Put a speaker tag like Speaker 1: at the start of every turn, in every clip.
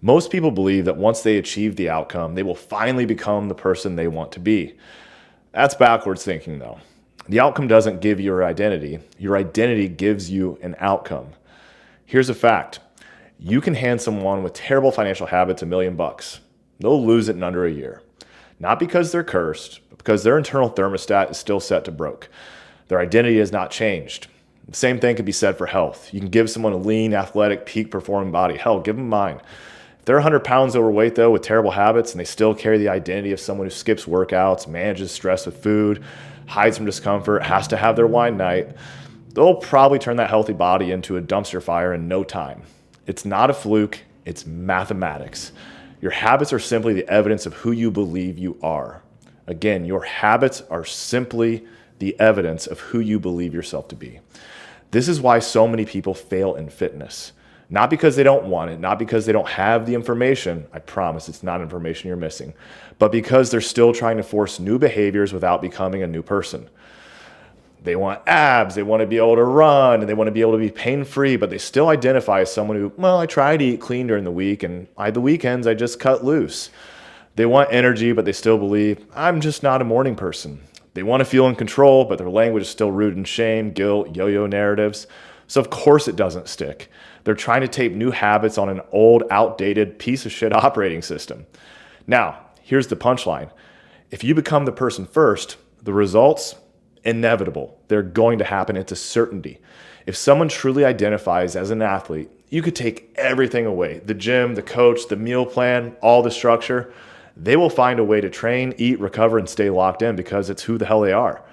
Speaker 1: Most people believe that once they achieve the outcome, they will finally become the person they want to be. That's backwards thinking, though. The outcome doesn't give you your identity gives you an outcome. Here's a fact. You can hand someone with terrible financial habits $1 million. They'll lose it in under a year. Not because they're cursed, but because their internal thermostat is still set to broke. Their identity has not changed. The same thing could be said for health. You can give someone a lean, athletic, peak performing body. Hell, give them mine. If they're 100 pounds overweight, though, with terrible habits, and they still carry the identity of someone who skips workouts, manages stress with food, hides from discomfort, has to have their wine night, they'll probably turn that healthy body into a dumpster fire in no time. It's not a fluke, it's mathematics. Your habits are simply the evidence of who you believe you are. Again, your habits are simply the evidence of who you believe yourself to be. This is why so many people fail in fitness. Not because they don't want it, not because they don't have the information. I promise it's not information you're missing, but because they're still trying to force new behaviors without becoming a new person. They want abs, they want to be able to run, and they want to be able to be pain-free, but they still identify as someone who, well, I try to eat clean during the week, and the weekends I just cut loose. They want energy, but they still believe, I'm just not a morning person. They want to feel in control, but their language is still rooted in shame, guilt, yo-yo narratives. So of course it doesn't stick. They're trying to tape new habits on an old, outdated piece of shit operating system. Now, here's the punchline. If you become the person first, the results, inevitable. They're going to happen. It's a certainty. If someone truly identifies as an athlete, you could take everything away. The gym, the coach, the meal plan, all the structure. They will find a way to train, eat, recover, and stay locked in because it's who the hell they are.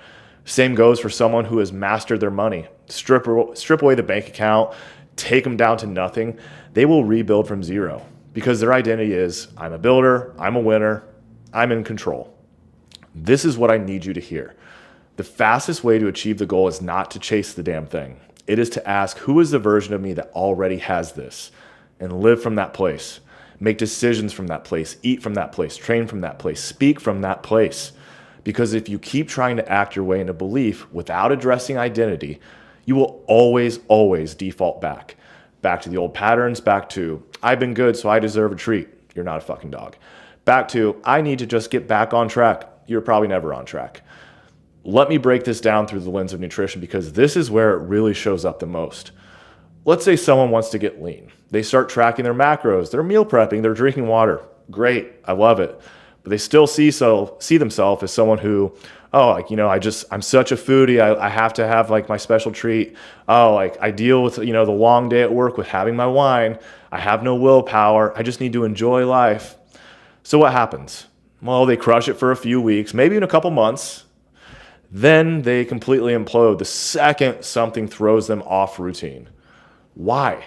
Speaker 1: Same goes for someone who has mastered their money. Strip away the bank account, take them down to nothing. They will rebuild from zero because their identity is, I'm a builder, I'm a winner, I'm in control. This is what I need you to hear. The fastest way to achieve the goal is not to chase the damn thing. It is to ask, who is the version of me that already has this? And live from that place. Make decisions from that place, eat from that place, train from that place, speak from that place. Because if you keep trying to act your way into belief without addressing identity, you will always, always default back. Back to the old patterns, back to, I've been good, so I deserve a treat. You're not a fucking dog. Back to, I need to just get back on track. You're probably never on track. Let me break this down through the lens of nutrition because this is where it really shows up the most. Let's say someone wants to get lean. They start tracking their macros, they're meal prepping, they're drinking water. Great, I love it. But they still see themselves as someone who, I'm such a foodie, I have to have like my special treat. I deal with, the long day at work with having my wine. I have no willpower. I just need to enjoy life. So what happens? Well, they crush it for a few weeks, maybe in a couple months. Then they completely implode the second something throws them off routine. Why?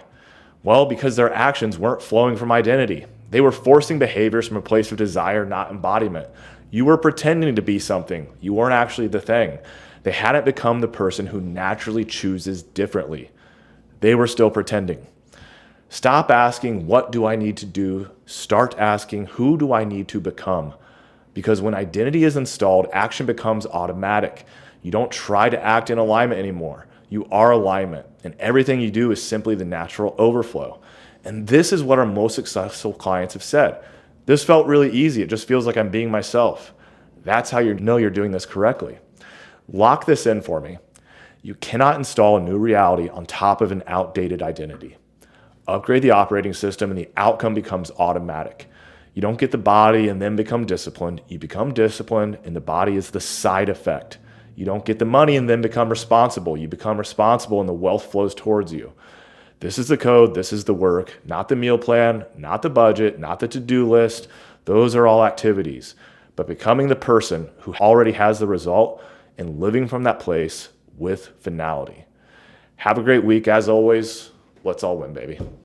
Speaker 1: Well, because their actions weren't flowing from identity. They were forcing behaviors from a place of desire, not embodiment. You were pretending to be something. You weren't actually the thing. They hadn't become the person who naturally chooses differently. They were still pretending. Stop asking, what do I need to do? Start asking, who do I need to become? Because when identity is installed, action becomes automatic. You don't try to act in alignment anymore. You are alignment, and everything you do is simply the natural overflow. And this is what our most successful clients have said. This felt really easy. It just feels like I'm being myself. That's how you know you're doing this correctly. Lock this in for me. You cannot install a new reality on top of an outdated identity. Upgrade the operating system and the outcome becomes automatic. You don't get the body and then become disciplined. You become disciplined and the body is the side effect. You don't get the money and then become responsible. You become responsible and the wealth flows towards you. This is the code. This is the work, not the meal plan, not the budget, not the to-do list. Those are all activities. But becoming the person who already has the result and living from that place with finality. Have a great week. As always, let's all win, baby.